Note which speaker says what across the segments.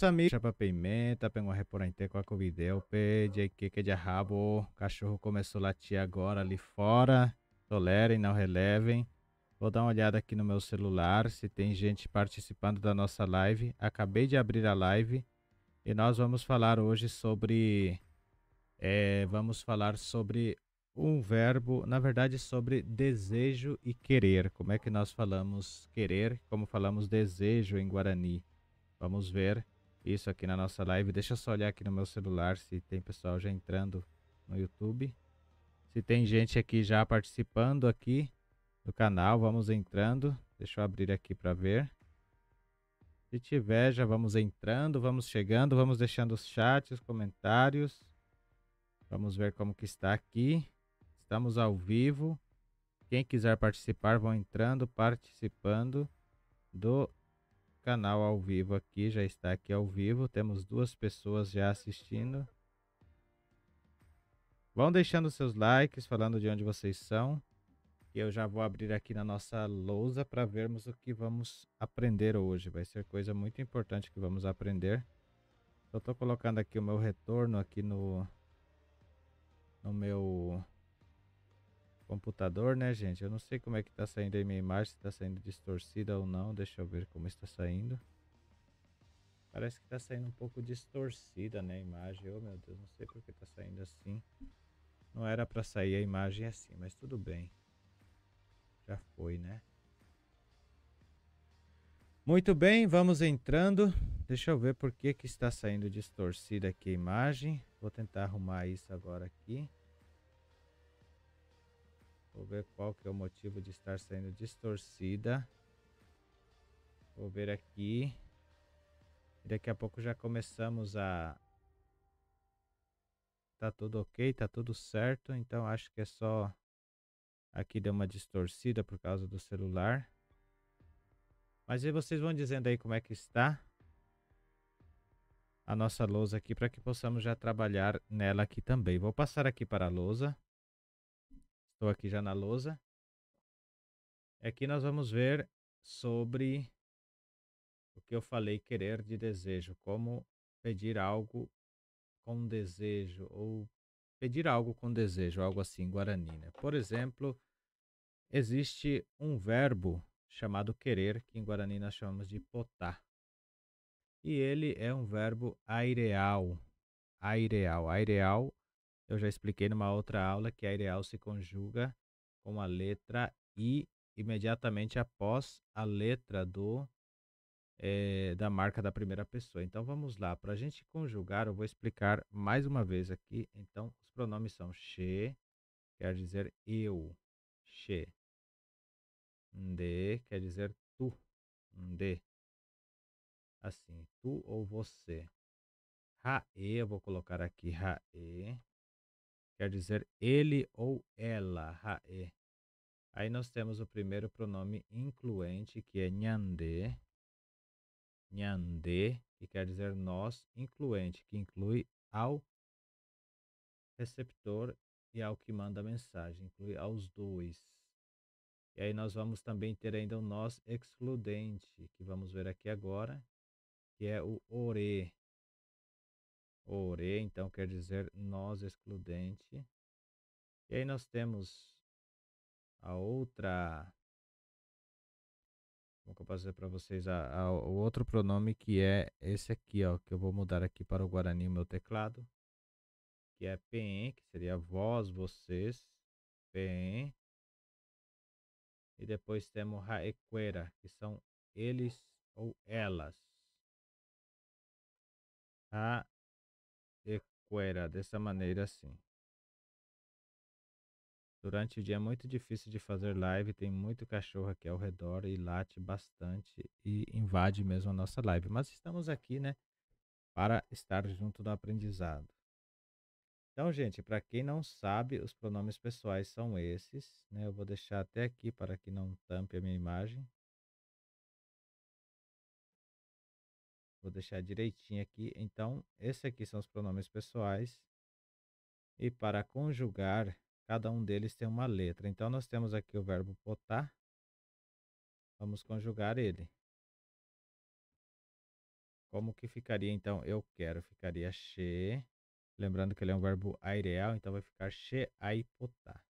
Speaker 1: amigos, chapa pimenta, pega uma reporente com a covidel, pede que de rabo, o cachorro começou a latir agora ali fora, tolerem, não relevem. Vou dar uma olhada aqui no meu celular, se tem gente participando da nossa live. Acabei de abrir a live e nós vamos falar hoje sobre, um verbo, na verdade sobre desejo e querer. Como é que nós falamos querer, como falamos desejo em Guarani. Vamos ver isso aqui na nossa live. Deixa eu só olhar aqui no meu celular se tem pessoal já entrando no YouTube. Se tem gente aqui já participando aqui do canal, vamos entrando. Deixa eu abrir aqui para ver. Se tiver, já vamos entrando, vamos chegando, vamos deixando os chats, os comentários. Vamos ver como que está aqui. Estamos ao vivo. Quem quiser participar, vão entrando, participando do canal ao vivo aqui, já está aqui ao vivo, temos 2 pessoas já assistindo. Vão deixando seus likes, falando de onde vocês são, e eu já vou abrir aqui na nossa lousa para vermos o que vamos aprender hoje. Vai ser coisa muito importante que vamos aprender. Eu estou colocando aqui o meu retorno aqui no meu computador, né, gente? Eu não sei como é que está saindo aí minha imagem, se está saindo distorcida ou não. Deixa eu ver como está saindo. Parece que tá saindo um pouco distorcida, né, a imagem. Oh, meu Deus, não sei por que tá saindo assim. Não era pra sair a imagem assim, mas tudo bem. Já foi, né? Muito bem, vamos entrando. Deixa eu ver por que que está saindo distorcida aqui a imagem. Vou tentar arrumar isso agora aqui. Vou ver qual que é o motivo de estar saindo distorcida. Vou ver aqui. Daqui a pouco já começamos a... Tá tudo ok, tá tudo certo. Então acho que é só... Aqui deu uma distorcida por causa do celular. Mas aí vocês vão dizendo aí como é que está a nossa lousa aqui para que possamos já trabalhar nela aqui também. Vou passar aqui para a lousa. Estou aqui já na lousa. Aqui nós vamos ver sobre o que eu falei, querer de desejo. Como pedir algo com desejo ou pedir algo com desejo, algo assim, Guarani, né? Por exemplo, existe um verbo chamado querer, que em Guarani nós chamamos de potar. E ele é um verbo aireal. Aireal. Aireal, eu já expliquei numa outra aula que aireal se conjuga com a letra I imediatamente após a letra da marca da primeira pessoa. Então vamos lá, para a gente conjugar, eu vou explicar mais uma vez aqui. Então, os pronomes são she, quer dizer eu, she. Nde, quer dizer tu, nde. Assim, tu ou você. Rae, eu vou colocar aqui rae, quer dizer ele ou ela, rae. Aí nós temos o primeiro pronome incluente, que é nhande, nhande, que quer dizer nós, incluente, que inclui ao receptor e ao que manda a mensagem, inclui aos dois. E aí nós vamos também ter ainda o nós excludente, que vamos ver aqui agora, que é o ore. Ore, então, quer dizer nós excludente. E aí nós temos a outra, como que eu posso dizer para vocês, o outro pronome que é esse aqui, ó, que eu vou mudar aqui para o Guarani, o meu teclado, que é PEN, que seria vós, vocês, PEN. E depois temos Raequera, que são eles ou elas. Raequera, dessa maneira assim. Durante o dia é muito difícil de fazer live, tem muito cachorro aqui ao redor e late bastante e invade mesmo a nossa live. Mas estamos aqui, né, para estar junto do aprendizado. Então, gente, para quem não sabe, os pronomes pessoais são esses, né? Eu vou deixar até aqui para que não tampe a minha imagem. Vou deixar direitinho aqui. Então, esses aqui são os pronomes pessoais. E para conjugar, cada um deles tem uma letra. Então, nós temos aqui o verbo potar. Vamos conjugar ele. Como que ficaria, então, eu quero? Ficaria she. Lembrando que ele é um verbo aireal, então vai ficar she aipotar.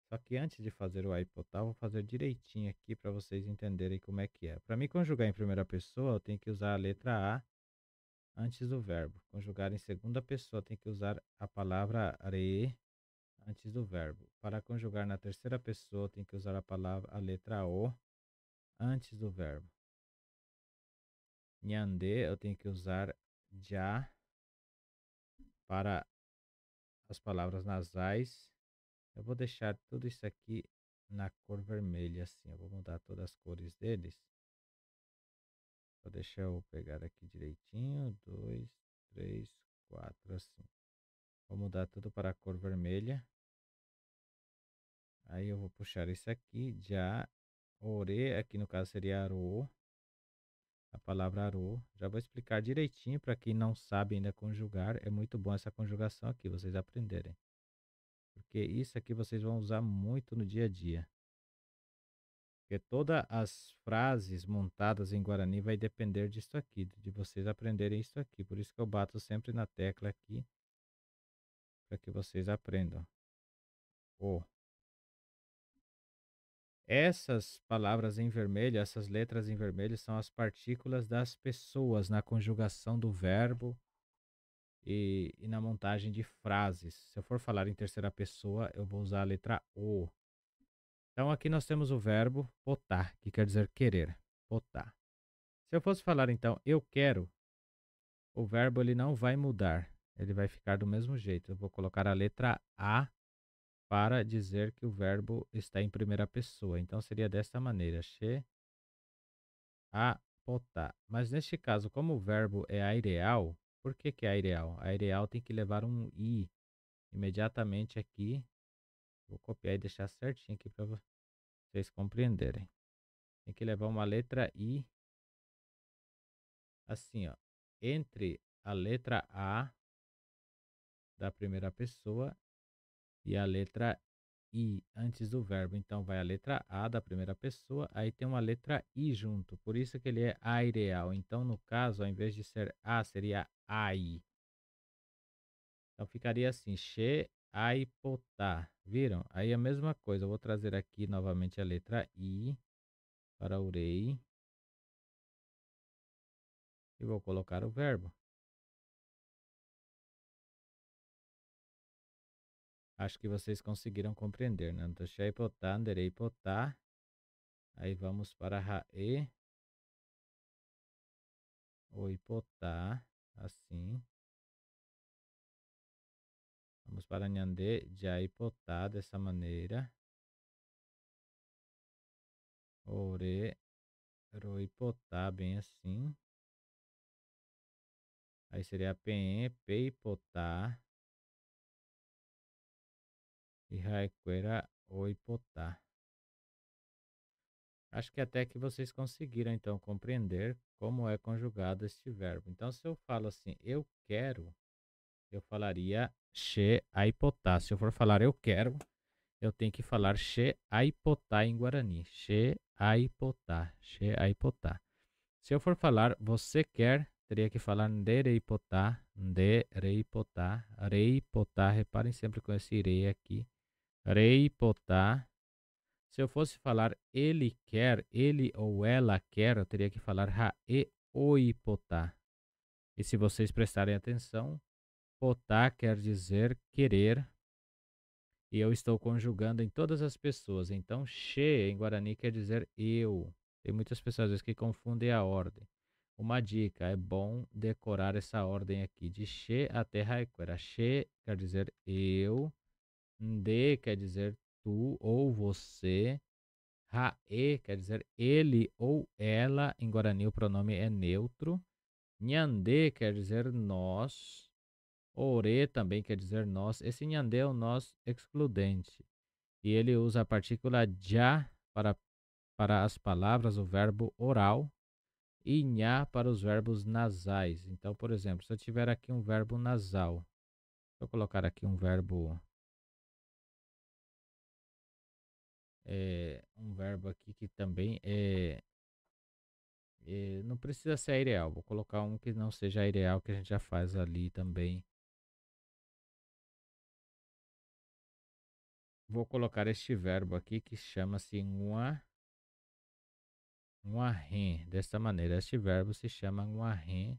Speaker 1: Só que antes de fazer o aipotar, eu vou fazer direitinho aqui para vocês entenderem como é que é. Para mim conjugar em primeira pessoa, eu tenho que usar a letra A antes do verbo. Conjugar em segunda pessoa, tem que usar a palavra re antes do verbo. Para conjugar na terceira pessoa, tem que usar a letra O antes do verbo. Nhande, eu tenho que usar já para as palavras nasais. Eu vou deixar tudo isso aqui na cor vermelha, assim. Eu vou mudar todas as cores deles. Vou deixar eu pegar aqui direitinho. 2, 3, 4, assim. Vou mudar tudo para a cor vermelha. Aí eu vou puxar isso aqui, já. Ore, aqui no caso seria aro. A palavra aro. Já vou explicar direitinho para quem não sabe ainda conjugar. É muito bom essa conjugação aqui, vocês aprenderem. Porque isso aqui vocês vão usar muito no dia a dia. Porque todas as frases montadas em Guarani vai depender disso aqui, de vocês aprenderem isso aqui. Por isso que eu bato sempre na tecla aqui, para que vocês aprendam. O. Essas palavras em vermelho, essas letras em vermelho, são as partículas das pessoas na conjugação do verbo e na montagem de frases. Se eu for falar em terceira pessoa, eu vou usar a letra O. Então aqui nós temos o verbo potar, que quer dizer querer, potar. Se eu fosse falar então eu quero, o verbo ele não vai mudar, ele vai ficar do mesmo jeito. Eu vou colocar a letra A para dizer que o verbo está em primeira pessoa. Então seria dessa maneira, che, a, potar. Mas neste caso, como o verbo é aireal, por que que é aireal? Aireal tem que levar um i imediatamente aqui. Vou copiar e deixar certinho aqui para vocês compreenderem. Tem que levar uma letra i assim, ó, entre a letra A da primeira pessoa e a letra I antes do verbo. Então vai a letra A da primeira pessoa, aí tem uma letra I junto. Por isso que ele é aireal. Então no caso, ao invés de ser A, seria AI. Então ficaria assim, che aipotá. Viram? Aí a mesma coisa. Eu vou trazer aqui novamente a letra I para urei e vou colocar o verbo. Acho que vocês conseguiram compreender, né? Então, sheipotá, andereipotá. Aí vamos para rae, oipotá, assim. Vamos para nhande, jaipotá, dessa maneira. Ore, roipotá, bem assim. Aí seria pen, peipotá. E raiquera, oipotá. Acho que até que vocês conseguiram, então, compreender como é conjugado este verbo. Então, se eu falo assim, eu quero, eu falaria che aipotá. Se eu for falar eu quero, eu tenho que falar che aipotá em Guarani. Che aipotá, che aipotá. Se eu for falar você quer, teria que falar ndereipotá, ndereipotá, reipotá. Reparem sempre com esse rei aqui. Reipotá. Se eu fosse falar ele quer, ele ou ela quer, eu teria que falar rae oipotá. E se vocês prestarem atenção, potá quer dizer querer, e eu estou conjugando em todas as pessoas. Então, che em Guarani quer dizer eu. Tem muitas pessoas às vezes que confundem a ordem. Uma dica, é bom decorar essa ordem aqui, de che até raiquera. Che quer dizer eu, nde quer dizer tu ou você, rae quer dizer ele ou ela, em Guarani o pronome é neutro, nhande quer dizer nós, ore também quer dizer nós. Esse nhande é o nós excludente. E ele usa a partícula já para as palavras, o verbo oral, e nha para os verbos nasais. Então, por exemplo, se eu tiver aqui um verbo nasal, vou colocar aqui um verbo aqui que também é Não precisa ser aireal. Vou colocar um que não seja aireal, que a gente já faz ali também. Vou colocar este verbo aqui que chama-se nguarren. Desta maneira, este verbo se chama nguarren.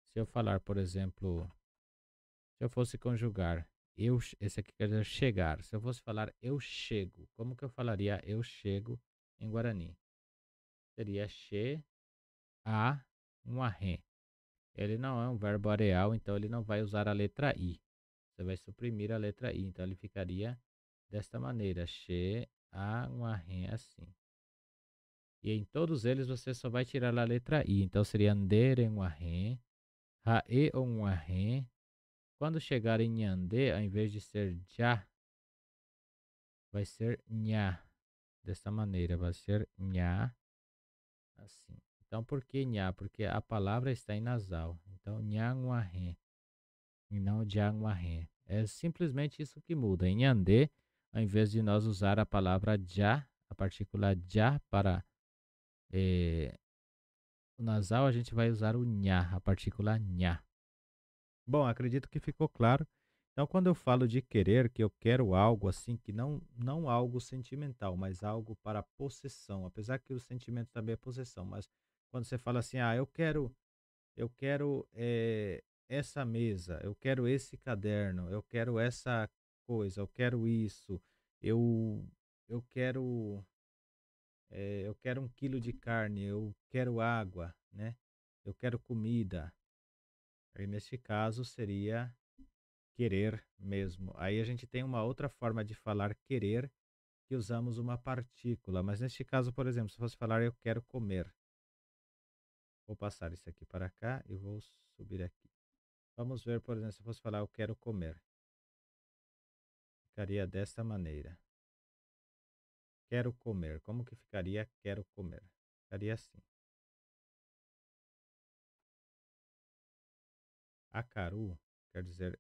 Speaker 1: Se eu falar, por exemplo, se eu fosse conjugar, esse aqui quer dizer chegar. Se eu fosse falar eu chego, como que eu falaria eu chego em Guarani? Seria che a nguarren. Ele não é um verbo areal, então ele não vai usar a letra I. Você vai suprimir a letra I. Então ele ficaria desta maneira. Che, a, nguarren, assim. E em todos eles você só vai tirar a letra I. Então seria andere, nguarren, rae, ou nguarren. Quando chegar em nhande, ao invés de ser já, vai ser nha. Desta maneira, vai ser nha, assim. Então por que nha? Porque a palavra está em nasal. Então nha, nguarren. E não Jianghuaheng. É simplesmente isso que muda. Em Yandê, ao invés de nós usar a palavra já, a partícula já para o nasal, a gente vai usar o nha, a partícula nha. Bom, acredito que ficou claro. Então, quando eu falo de querer, que eu quero algo assim, que não algo sentimental, mas algo para possessão, apesar que o sentimento também é possessão, mas quando você fala assim, eu quero essa mesa, eu quero esse caderno, eu quero essa coisa, eu quero isso, eu, eu quero, eu quero 1 quilo de carne, eu quero água, né? Eu quero comida. Aí neste caso seria querer mesmo. Aí a gente tem uma outra forma de falar querer, que usamos uma partícula, mas neste caso, por exemplo, se fosse falar eu quero comer, vou passar isso aqui para cá e vou subir aqui. Vamos ver, por exemplo, se eu fosse falar eu quero comer. Ficaria desta maneira. Quero comer. Como que ficaria quero comer? Ficaria assim. Acaru quer dizer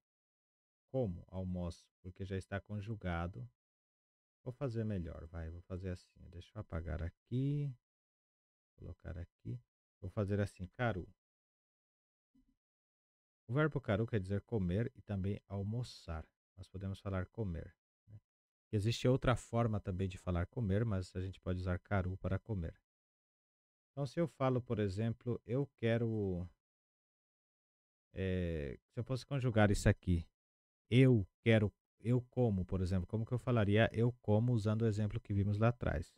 Speaker 1: como, almoço, porque já está conjugado. Vou fazer melhor, vai. Vou fazer assim. Deixa eu apagar aqui. Colocar aqui. Vou fazer assim, caru. O verbo caru quer dizer comer e também almoçar. Nós podemos falar comer, né? Existe outra forma também de falar comer, mas a gente pode usar caru para comer. Então, se eu falo, por exemplo, eu quero. Se eu fosse conjugar isso aqui, eu quero, eu como, por exemplo, como que eu falaria eu como usando o exemplo que vimos lá atrás?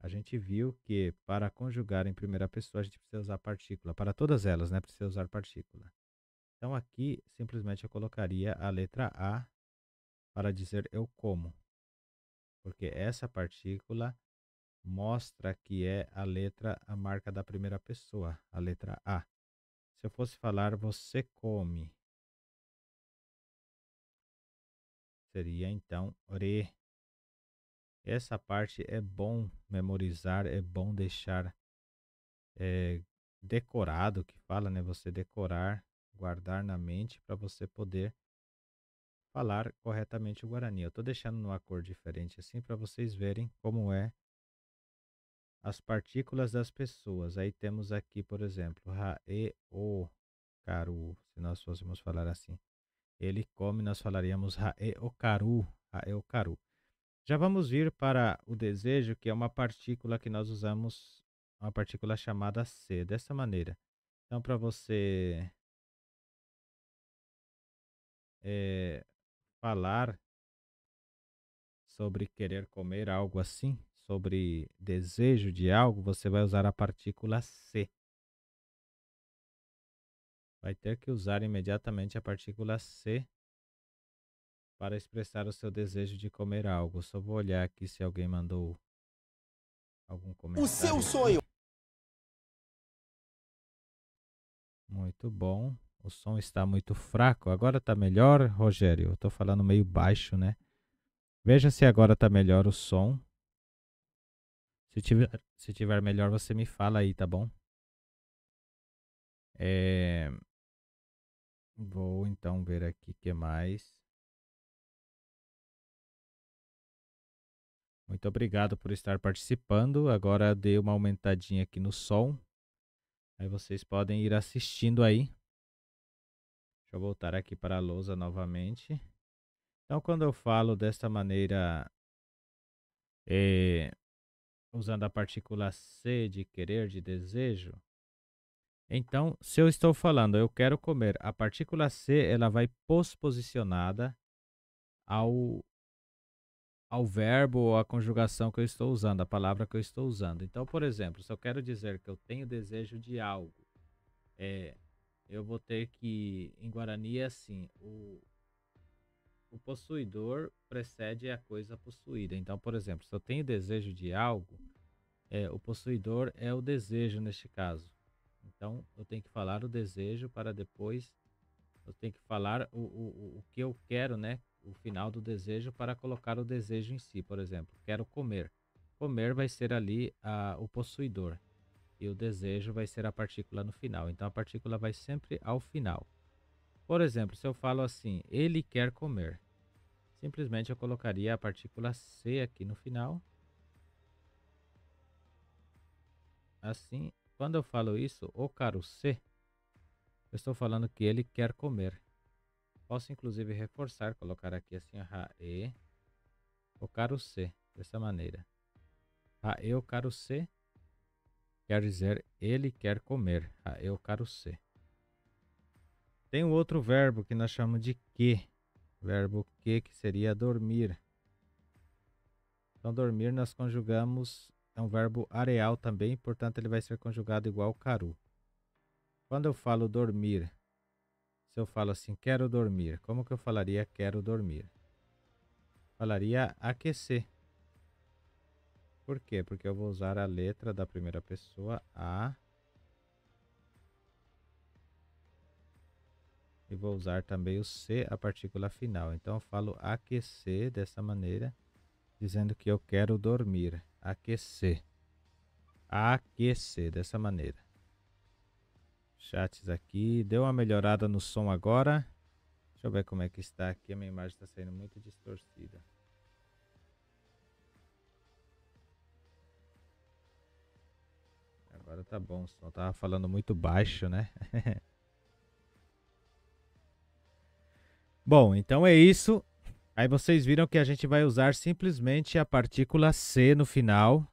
Speaker 1: A gente viu que para conjugar em primeira pessoa a gente precisa usar partícula. Para todas elas, né? Precisa usar partícula. Então aqui simplesmente eu colocaria a letra A para dizer eu como, porque essa partícula mostra que é a marca da primeira pessoa, a letra A. Se eu fosse falar você come, seria então re. Essa parte é bom memorizar, é bom deixar é, decorado, que fala, né? Você decorar, guardar na mente para você poder falar corretamente o Guarani. Eu estou deixando numa cor diferente assim para vocês verem como é as partículas das pessoas. Aí temos aqui, por exemplo, ra, e, o, caru. Se nós fôssemos falar assim, ele come, nós falaríamos ra, e, o, caru, ra, e, o, caru. Já vamos vir para o desejo, que é uma partícula que nós usamos, uma partícula chamada C, dessa maneira. Então, para você falar sobre querer comer algo assim, sobre desejo de algo, você vai usar a partícula C. Vai ter que usar imediatamente a partícula C para expressar o seu desejo de comer algo. Só vou olhar aqui se alguém mandou algum comentário. O seu sonho. Muito bom. O som está muito fraco. Agora está melhor, Rogério? Eu estou falando meio baixo, né? Veja se agora está melhor o som. Se tiver melhor, você me fala aí, tá bom? Vou então ver aqui o que mais. Muito obrigado por estar participando. Agora dei uma aumentadinha aqui no som. Aí vocês podem ir assistindo aí. Deixa eu voltar aqui para a lousa novamente. Então, quando eu falo desta maneira, eh, usando a partícula C de querer, de desejo, então, se eu estou falando eu quero comer, a partícula C ela vai posposicionada ao, ao verbo ou à conjugação que eu estou usando, a palavra que eu estou usando. Então, por exemplo, se eu quero dizer que eu tenho desejo de algo, é, eu vou ter que, em Guarani, é assim, o possuidor precede a coisa possuída. Então, por exemplo, se eu tenho desejo de algo, o possuidor é o desejo neste caso. Então, eu tenho que falar o desejo para depois, eu tenho que falar o que eu quero, né? O final do desejo para colocar o desejo em si. Por exemplo, quero comer. Comer vai ser ali o possuidor e o desejo vai ser a partícula no final. Então, a partícula vai sempre ao final. Por exemplo, se eu falo assim, ele quer comer. Simplesmente eu colocaria a partícula C aqui no final. Assim, quando eu falo isso, o caro C, eu estou falando que ele quer comer. Posso inclusive reforçar, colocar aqui assim, e o caro C, dessa maneira. E o caro C quer dizer ele quer comer. E o caro C. Tem um outro verbo que nós chamamos de que. Verbo que seria dormir. Então, dormir nós conjugamos, é um verbo areal também, portanto ele vai ser conjugado igual caru. Quando eu falo dormir, se eu falo assim, quero dormir, como que eu falaria quero dormir? Falaria aquecer. Por quê? Porque eu vou usar a letra da primeira pessoa, a, e vou usar também o C, a partícula final. Então eu falo aquecer dessa maneira, dizendo que eu quero dormir. Aquecer. Aquecer, dessa maneira. Chats aqui, deu uma melhorada no som agora. Deixa eu ver como é que está aqui, a minha imagem está saindo muito distorcida. Agora tá bom o som, tava falando muito baixo, né? Bom, então é isso. Aí vocês viram que a gente vai usar simplesmente a partícula C no final.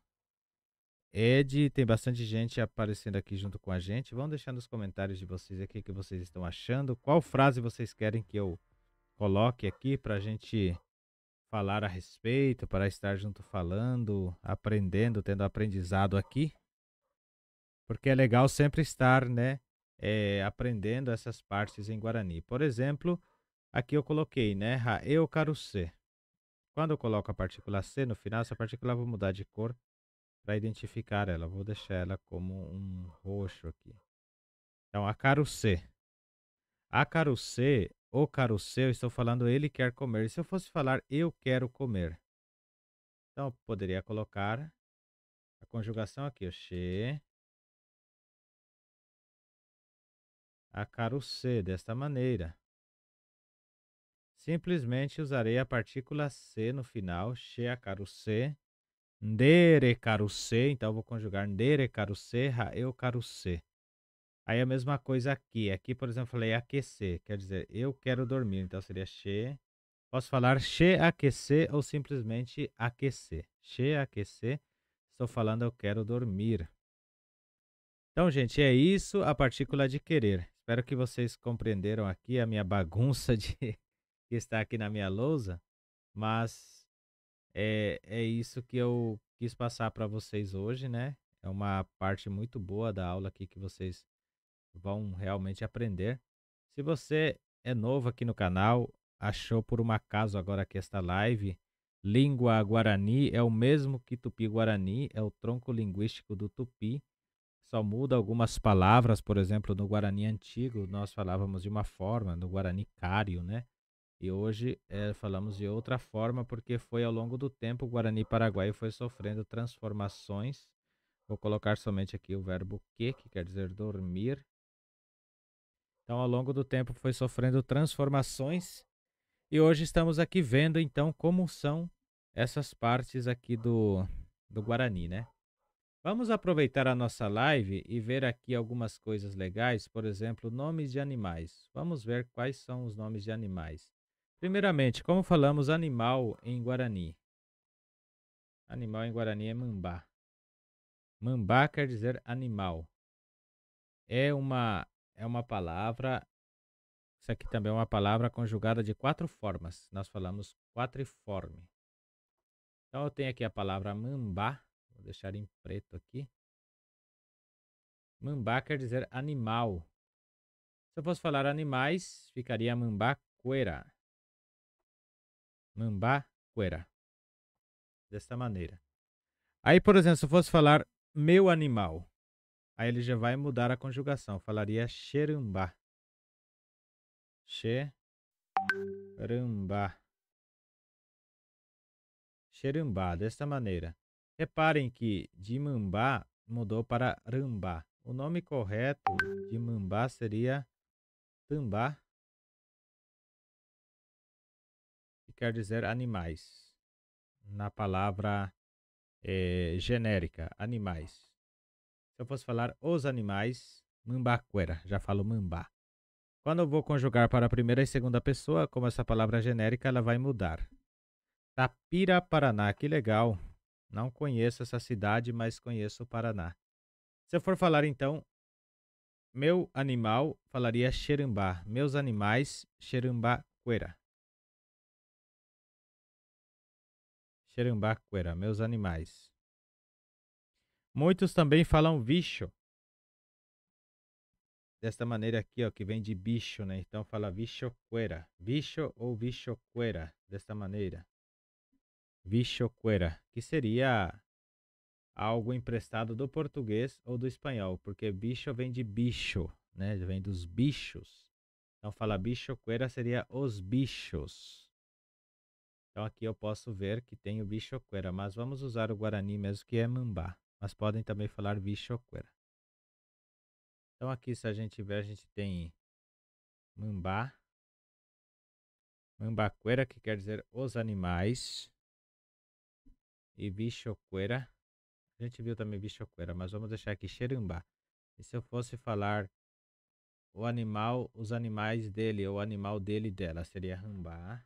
Speaker 1: Ed, tem bastante gente aparecendo aqui junto com a gente. Vão deixar nos comentários de vocês aqui o que vocês estão achando. Qual frase vocês querem que eu coloque aqui para a gente falar a respeito, para estar junto falando, aprendendo, tendo aprendizado aqui. Porque é legal sempre estar, né, aprendendo essas partes em Guarani. Por exemplo, aqui eu coloquei, né, eu quero ser. Quando eu coloco a partícula C no final, essa partícula eu vou mudar de cor para identificar ela. Vou deixar ela como um roxo aqui. Então, a carucê. A carucê, o carucê, eu estou falando ele quer comer. E se eu fosse falar eu quero comer? Então, eu poderia colocar a conjugação aqui, o che, a carucê, desta maneira. Simplesmente usarei a partícula C no final, che a carucê, ndere carucê, então eu vou conjugar ndere carucê, eu carucê. Aí a mesma coisa aqui. Aqui, por exemplo, eu falei aquecer, quer dizer, eu quero dormir. Então seria che. Posso falar che aquecer ou simplesmente aquecer. Che aquecer, estou falando eu quero dormir. Então, gente, é isso a partícula de querer. Espero que vocês compreenderam aqui a minha bagunça que está aqui na minha lousa, mas é isso que eu quis passar para vocês hoje, né? É uma parte muito boa da aula aqui que vocês vão realmente aprender. Se você é novo aqui no canal, achou por um acaso agora que esta live, língua guarani é o mesmo que tupi-guarani, é o tronco linguístico do tupi, só muda algumas palavras. Por exemplo, no guarani antigo nós falávamos de uma forma, no guarani cário, né? E hoje falamos de outra forma porque foi ao longo do tempo o guarani paraguaio foi sofrendo transformações. Vou colocar somente aqui o verbo que quer dizer dormir. Então, ao longo do tempo foi sofrendo transformações e hoje estamos aqui vendo então como são essas partes aqui do Guarani, né? Vamos aproveitar a nossa live e ver aqui algumas coisas legais, por exemplo, nomes de animais. Vamos ver quais são os nomes de animais. Primeiramente, como falamos animal em Guarani? Animal em Guarani é mambá. Mambá quer dizer animal. É uma palavra, isso aqui também é uma palavra conjugada de 4 formas. Nós falamos quatriforme. Então eu tenho aqui a palavra mambá, vou deixar em preto aqui. Mambá quer dizer animal. Se eu fosse falar animais, ficaria mambaquera. Mambaquera. Desta maneira. Aí, por exemplo, se eu fosse falar meu animal, aí ele já vai mudar a conjugação. Falaria xerambá. Xerambá. Xerambá, desta maneira. Reparem que de mambá mudou para rambá. O nome correto de mambá seria tambá, que quer dizer animais. Na palavra genérica, animais. Se eu fosse falar os animais, mambaquera, já falo mambá. Quando eu vou conjugar para a primeira e segunda pessoa, como essa palavra é genérica, ela vai mudar. Tapira, Paraná, que legal. Não conheço essa cidade, mas conheço o Paraná. Se eu for falar então, meu animal, falaria xerambá. Meus animais, xerambaquera. Xerambaquera, meus animais. Muitos também falam bicho. Desta maneira aqui, ó, que vem de bicho, né? Então fala bichoquera. Bicho ou bichoquera. Desta maneira. Bichoquera, que seria algo emprestado do português ou do espanhol, porque bicho vem de bicho, né? Vem dos bichos. Então fala bichoquera seria os bichos. Então aqui eu posso ver que tem o bichoquera, mas vamos usar o guarani mesmo, que é mambá. Mas podem também falar bichoquera. Então aqui, se a gente ver, a gente tem mambá, mambaquera, que quer dizer os animais, e bichoquera. A gente viu também bichoquera, mas vamos deixar aqui xerambá. E se eu fosse falar o animal, os animais dele, ou o animal dele e dela, seria rambá.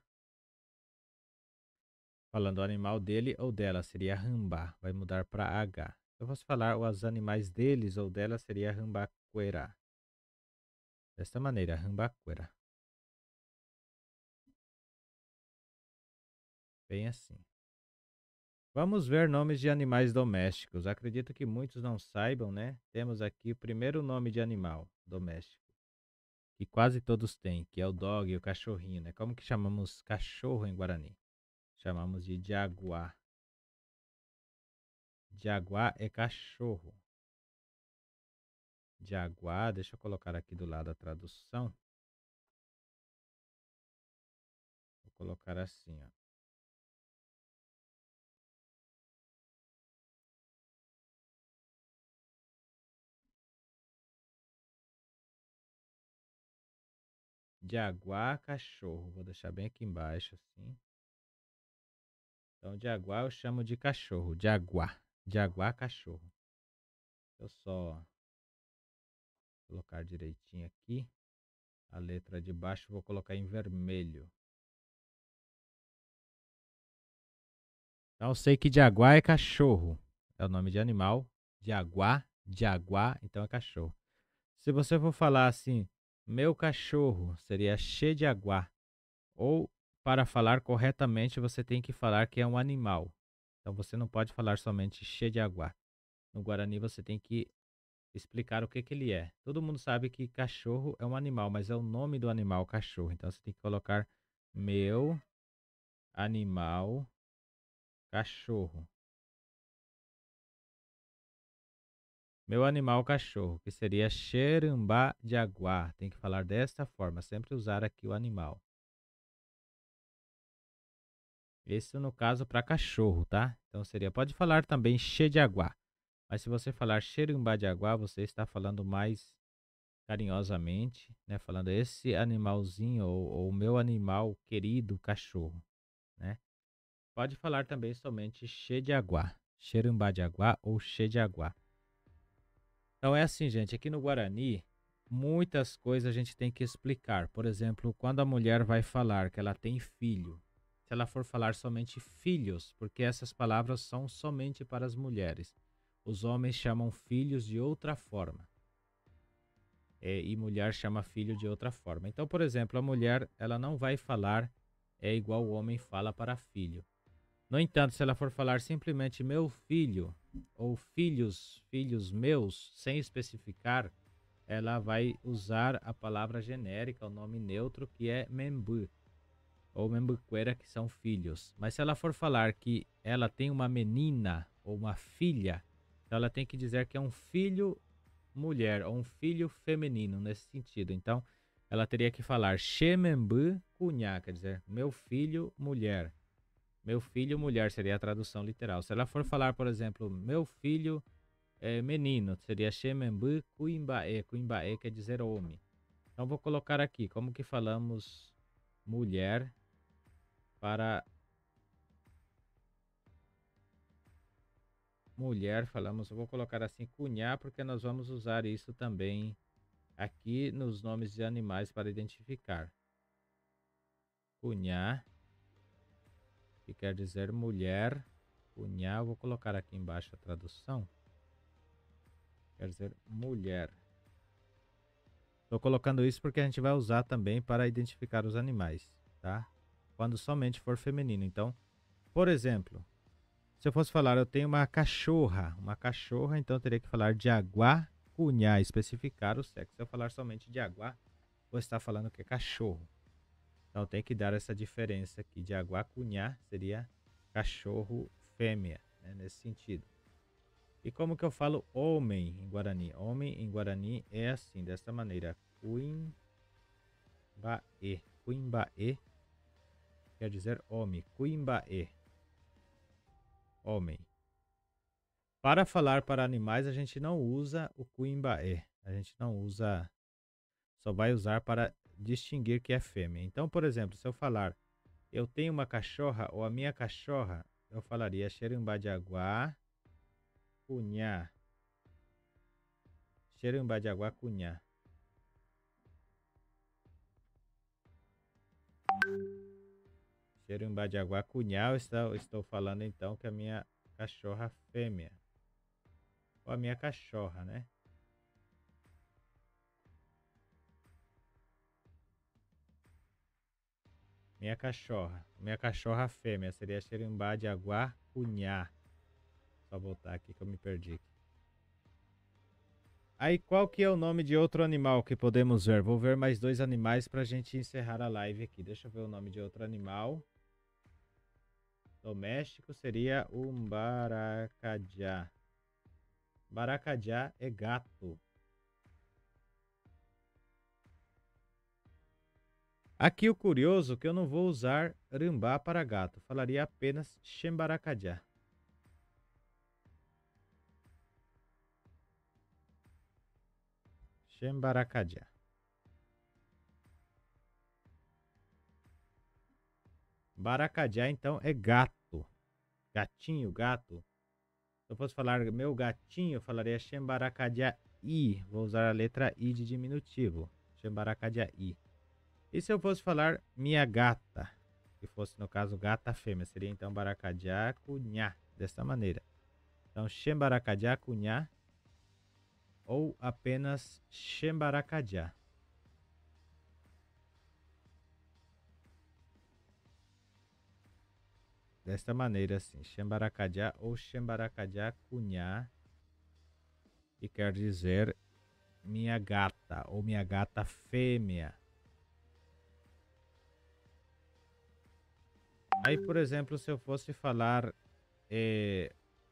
Speaker 1: Falando o animal dele ou dela, seria rambá. Vai mudar para H. Se eu fosse falar os animais deles ou dela, seria rambaquera. Desta maneira, rambaquera. Bem assim. Vamos ver nomes de animais domésticos. Acredito que muitos não saibam, né? Temos aqui o primeiro nome de animal doméstico, que quase todos têm, que é o dog, o cachorrinho, né? Como que chamamos cachorro em Guarani? Chamamos de jaguá. Jaguá é cachorro. Jaguá, deixa eu colocar aqui do lado a tradução. Vou colocar assim, ó. Jaguá, cachorro. Vou deixar bem aqui embaixo, assim. Então, jaguá eu chamo de cachorro. Jaguá. Jaguá, cachorro. Eu só colocar direitinho aqui. A letra de baixo vou colocar em vermelho. Então, eu sei que jaguá é cachorro. É o nome de animal. Jaguá, jaguá, então é cachorro. Se você for falar assim, meu cachorro, seria che jaguá. Ou, para falar corretamente, você tem que falar que é um animal. Então, você não pode falar somente che jaguá. No Guarani, você tem que explicar o que que ele é. Todo mundo sabe que cachorro é um animal, mas é o nome do animal cachorro. Então, você tem que colocar meu animal cachorro. Meu animal cachorro, que seria xerambá jaguá. Tem que falar desta forma, sempre usar aqui o animal. Esse no caso para cachorro, tá? Então seria, pode falar também che jaguá. Mas se você falar xerambá jaguá, você está falando mais carinhosamente, né? Falando esse animalzinho ou meu animal querido cachorro, né? Pode falar também somente Xediaguá, Xerimbadiaguá ou Xediaguá. Então é assim, gente, aqui no Guarani, muitas coisas a gente tem que explicar. Por exemplo, quando a mulher vai falar que ela tem filho, se ela for falar somente filhos, porque essas palavras são somente para as mulheres. Os homens chamam filhos de outra forma. E mulher chama filho de outra forma. Então, por exemplo, a mulher, ela não vai falar igual o homem fala para filho. No entanto, se ela for falar simplesmente meu filho ou filhos meus, sem especificar, ela vai usar a palavra genérica, o nome neutro, que é membu ou membuquera, que são filhos. Mas se ela for falar que ela tem uma menina ou uma filha, então ela tem que dizer que é um filho mulher ou um filho feminino nesse sentido. Então, ela teria que falar Xemembu cunhá, quer dizer, meu filho mulher. Meu filho mulher seria a tradução literal. Se ela for falar, por exemplo, meu filho menino, seria Xemembu cuimbaé. Cuimbaé quer dizer homem. Então, vou colocar aqui como que falamos mulher para mulher. Falamos, eu vou colocar assim cunhá, porque nós vamos usar isso também aqui nos nomes de animais para identificar. Cunhá, que quer dizer mulher. Cunhá, vou colocar aqui embaixo a tradução. Quer dizer mulher. Estou colocando isso porque a gente vai usar também para identificar os animais, tá? Quando somente for feminino. Então, por exemplo, se eu fosse falar, eu tenho uma cachorra, então eu teria que falar de aguá, cunhá, especificar o sexo. Se eu falar somente de aguá, vou estar falando que é cachorro. Então tem que dar essa diferença aqui de aguá, cunhá, seria cachorro fêmea, né, nesse sentido. E como que eu falo homem em Guarani? Homem em Guarani é assim, dessa maneira. Cuimbaê. Cuimbaê quer dizer homem. Cuimbaê. Homem. Para falar para animais, a gente não usa o cuimbaê. A gente não usa, só vai usar para distinguir que é fêmea. Então, por exemplo, se eu falar eu tenho uma cachorra ou a minha cachorra, eu falaria Xerimbadiaguá cunhá. Xerimbadiaguá cunhá. Xerimbadiaguá cunhá, estou falando então que a minha cachorra fêmea. Ou a minha cachorra, né? Minha cachorra. Minha cachorra fêmea seria Xerimbadiaguá cunhá. Só voltar aqui que eu me perdi. Aí qual que é o nome de outro animal que podemos ver? Vou ver mais dois animais para a gente encerrar a live aqui. Deixa eu ver o nome de outro animal. Doméstico seria o baracajá. Baracajá é gato. Aqui o curioso é que eu não vou usar rambá para gato. Falaria apenas xembaracajá. Xembaracajá. Baracajá então é gato. Gatinho, gato. Se eu fosse falar meu gatinho, eu falaria xembaracajá i. Vou usar a letra i de diminutivo. Xembaracajá i. E se eu fosse falar minha gata, que fosse no caso gata fêmea, seria então baracajá cunhá, desta maneira. Então xembaracajá cunhá ou apenas xembaracajá. Desta maneira assim, xembaracajá ou xembaracajá cunhá, que quer dizer minha gata ou minha gata fêmea. Aí, por exemplo, se eu fosse falar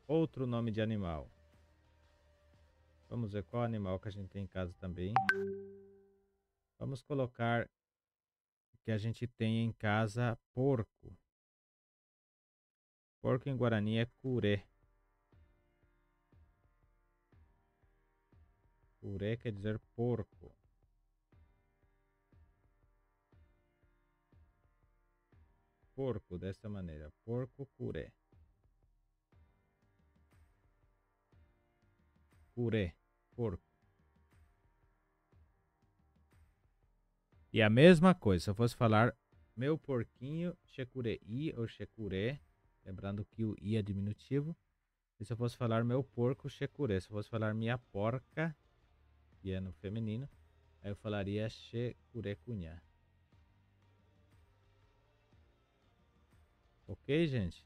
Speaker 1: outro nome de animal. Vamos ver qual animal que a gente tem em casa também. Vamos colocar que a gente tem em casa porco. Porco em Guarani é curé. Curé quer dizer porco. porco dessa maneira. Porco curé. Curé. Porco. E a mesma coisa, se eu fosse falar meu porquinho, checurei ou checuré, lembrando que o i é diminutivo. E se eu fosse falar meu porco, checuré. Se eu fosse falar minha porca, que é no feminino, aí eu falaria checuré cunhá. Ok, gente?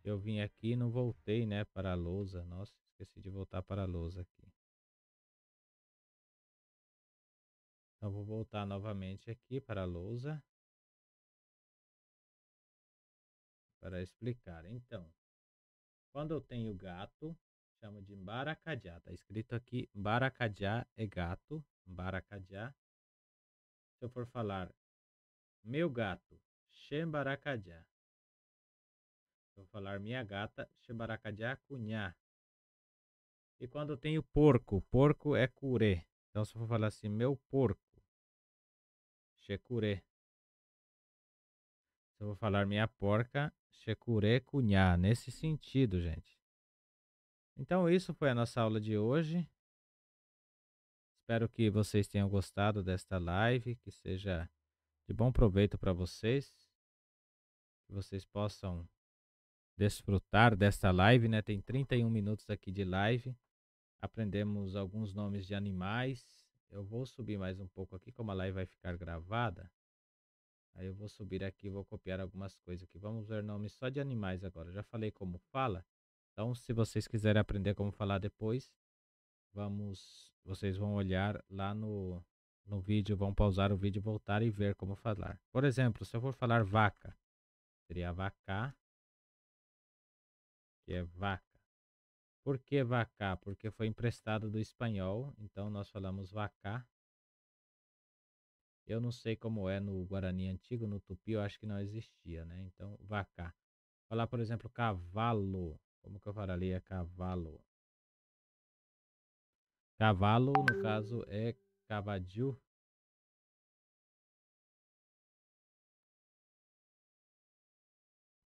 Speaker 1: Eu vim aqui e não voltei, né, para a lousa. Nossa, esqueci de voltar para a lousa aqui. Então vou voltar novamente aqui para a lousa para explicar. Então, quando eu tenho gato, chamo de baracajá. Tá escrito aqui, baracajá é gato, baracajá. Se eu for falar meu gato, xembaracajá. Se eu falar minha gata, xembaracajá cunhá. E quando eu tenho porco, porco é curê. Então se eu for falar assim, meu porco, xecurê. Se eu vou falar minha porca, xecurê cunhá. Nesse sentido, gente. Então isso foi a nossa aula de hoje. Espero que vocês tenham gostado desta live, que seja de bom proveito para vocês. Que vocês possam desfrutar desta live, né? Tem 31 minutos aqui de live. Aprendemos alguns nomes de animais. Eu vou subir mais um pouco aqui, como a live vai ficar gravada. Aí eu vou subir aqui e vou copiar algumas coisas aqui. Vamos ver nomes só de animais agora. Eu já falei como fala. Então, se vocês quiserem aprender como falar depois, vocês vão olhar lá no vídeo, vão pausar o vídeo, voltar e ver como falar. Por exemplo, se eu for falar vaca, seria vaca, que é vaca. Por que vaca? Porque foi emprestado do espanhol, então nós falamos vaca. Eu não sei como é no Guarani antigo, no Tupi eu acho que não existia, né? Então, vaca. Falar, por exemplo, cavalo. Como que eu falaria cavalo? Cavalo, no caso, é cavaju.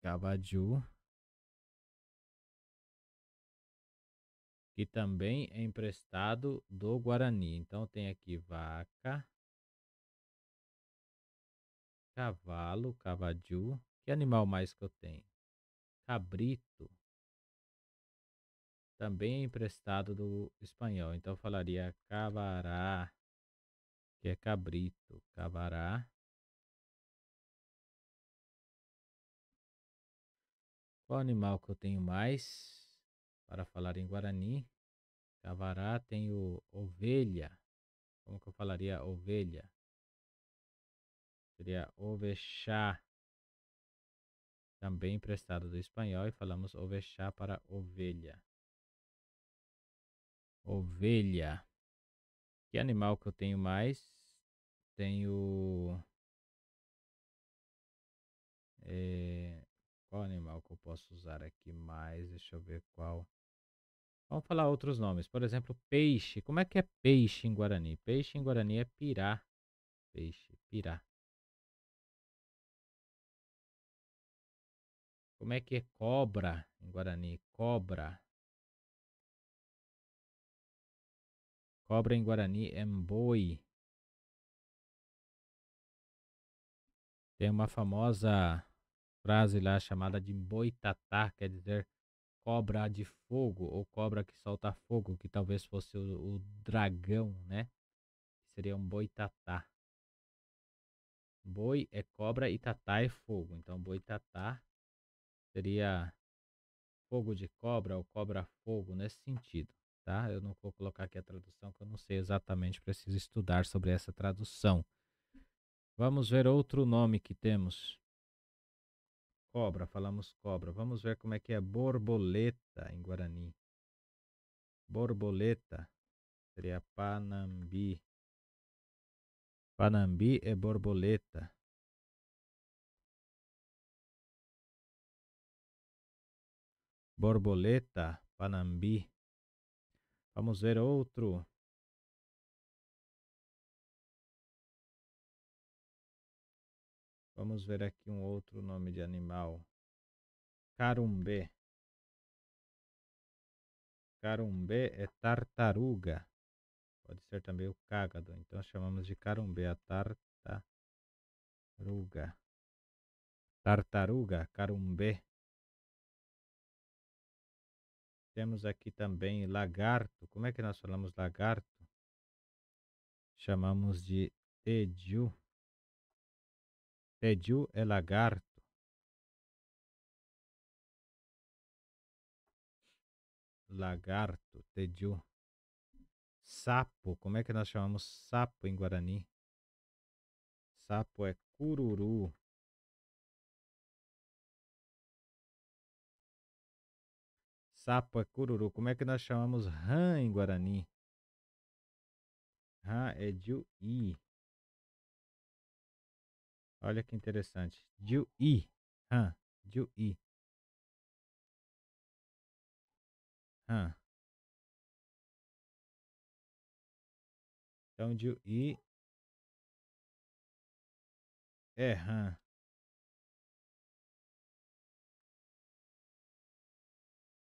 Speaker 1: Cavaju. Que também é emprestado do Guarani. Então, tem aqui vaca, cavalo, cavaju. Que animal mais que eu tenho? Cabrito. Também é emprestado do espanhol. Então, eu falaria cavará, que é cabrito. Cavará. Qual animal que eu tenho mais para falar em Guarani? Cavará, tenho ovelha. Como que eu falaria ovelha? Seria ovexá. Também emprestado do espanhol e falamos ovexá para ovelha. Ovelha. Que animal que eu tenho mais? Tenho... qual animal que eu posso usar aqui mais? Deixa eu ver qual. Vamos falar outros nomes. Por exemplo, peixe. Como é que é peixe em Guarani? Peixe em Guarani é pirá. Peixe, pirá. Como é que é cobra em Guarani? Cobra. Cobra em Guarani é mboi. Tem uma famosa frase lá chamada de boitatá, quer dizer cobra de fogo ou cobra que solta fogo, que talvez fosse o dragão, né? Que seria um boitatá. Boi é cobra e tatá é fogo. Então boitatá seria fogo de cobra ou cobra-fogo nesse sentido, tá? Eu não vou colocar aqui a tradução, que eu não sei exatamente, preciso estudar sobre essa tradução. Vamos ver outro nome que temos. Cobra, falamos cobra. Vamos ver como é que é borboleta em Guarani. Borboleta seria panambi. Panambi é borboleta. Borboleta, panambi. Vamos ver outro. Vamos ver aqui um outro nome de animal. Carumbê. Carumbê é tartaruga. Pode ser também o cágado. Então chamamos de carumbê a tartaruga. Tartaruga, carumbê. Temos aqui também lagarto. Como é que nós falamos lagarto? Chamamos de teju. Teju é lagarto. Lagarto, teju. Sapo. Como é que nós chamamos sapo em Guarani? Sapo é cururu. Sapo é cururu. Como é que nós chamamos rã em Guarani? Rã é juí. Olha que interessante. Juí. Rã. Juí. Rã. Então, juí é rã.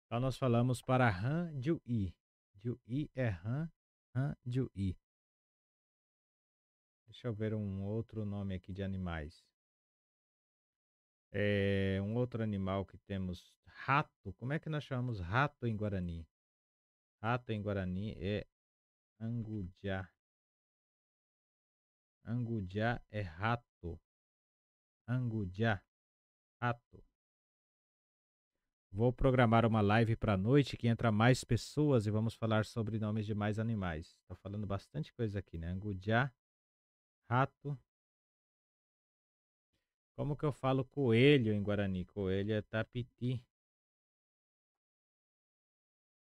Speaker 1: Então, nós falamos para rã, juí. Juí é rã, rã, juí. Deixa eu ver um outro nome aqui de animais. Um outro animal que temos, rato. Como é que nós chamamos rato em Guarani? Rato em Guarani é angujá. Angujá é rato. Angujá, rato. Vou programar uma live para a noite que entra mais pessoas e vamos falar sobre nomes de mais animais. Estou falando bastante coisa aqui, né? Angujá, rato. Como que eu falo coelho em Guarani? Coelho é tapiti.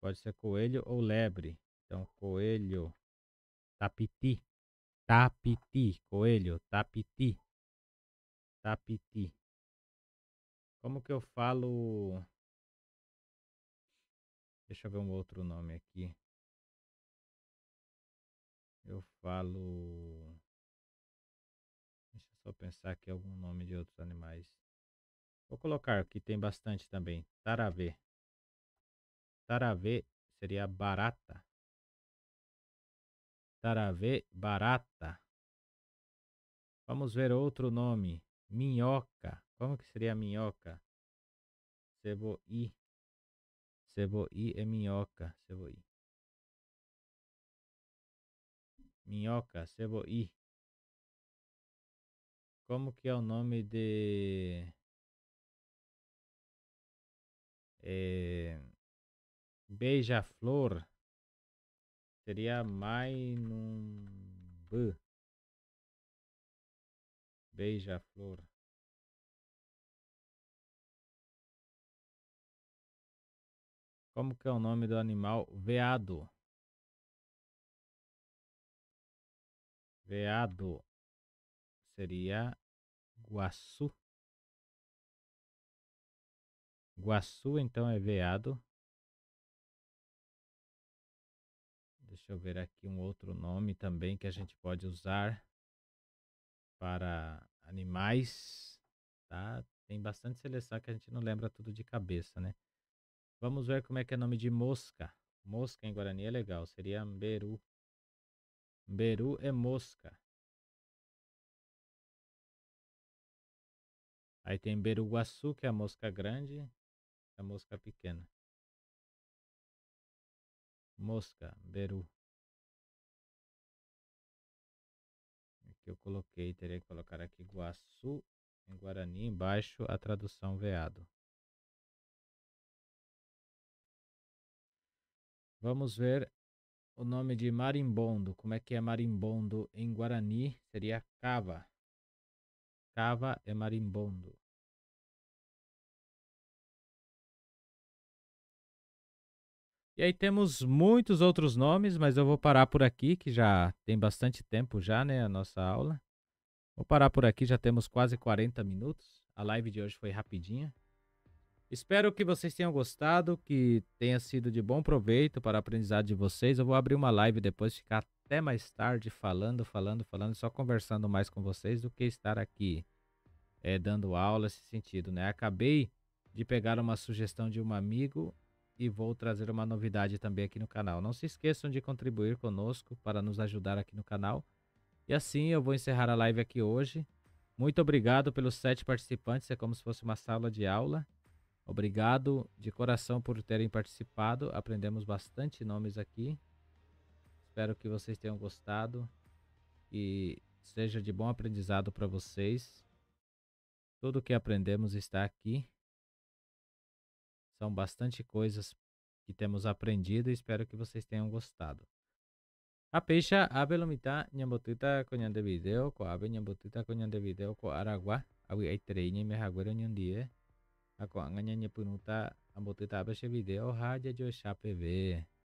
Speaker 1: Pode ser coelho ou lebre. Então, coelho, tapiti. Tapiti, coelho, tapiti. Tapiti. Como que eu falo? Deixa eu ver um outro nome aqui. Eu falo. Deixa eu só pensar aqui algum nome de outros animais. Vou colocar aqui, tem bastante também. Taravê. Taravê seria barata. Taravê, barata. Vamos ver outro nome. Minhoca. Como que seria minhoca? Ceboí. Ceboí é minhoca. Ceboí. Minhoca, ceboí. Como que é o nome de... beija-flor? Seria mainumbu. Beija-flor. Como que é o nome do animal? Veado. Veado seria guaçu. Guaçu, então, é veado. Deixa eu ver aqui um outro nome também que a gente pode usar para animais. Tá? Tem bastante seleção que a gente não lembra tudo de cabeça, né? Vamos ver como é que é nome de mosca. Mosca em Guarani é legal. Seria mberu. Mberu é mosca. Aí tem beruguaçu, que é a mosca grande, e a mosca pequena. Mosca, beru. Aqui eu coloquei, teria que colocar aqui guaçu em Guarani, embaixo a tradução veado. Vamos ver o nome de marimbondo. Como é que é marimbondo em Guarani? Seria cava. Cava é marimbondo. E aí temos muitos outros nomes, mas eu vou parar por aqui, que já tem bastante tempo já, né, a nossa aula. Vou parar por aqui, já temos quase 40 minutos. A live de hoje foi rapidinha. Espero que vocês tenham gostado, que tenha sido de bom proveito para a aprendizado de vocês. Eu vou abrir uma live depois, ficar até mais tarde falando, só conversando mais com vocês do que estar aqui dando aula nesse sentido, né? Acabei de pegar uma sugestão de um amigo e vou trazer uma novidade também aqui no canal. Não se esqueçam de contribuir conosco para nos ajudar aqui no canal. E assim eu vou encerrar a live aqui hoje. Muito obrigado pelos 7 participantes, é como se fosse uma sala de aula. Obrigado de coração por terem participado. Aprendemos bastante nomes aqui. Espero que vocês tenham gostado e seja de bom aprendizado para vocês. Tudo que aprendemos está aqui. São bastante coisas que temos aprendido e espero que vocês tenham gostado. Apeisha abelomita nyambotita konyande video ko abe nyambotita konyande video ko aragwa awi aitrenya me hagwero nyondie ako anganya nyepunuta ambotita abe video haja jo chape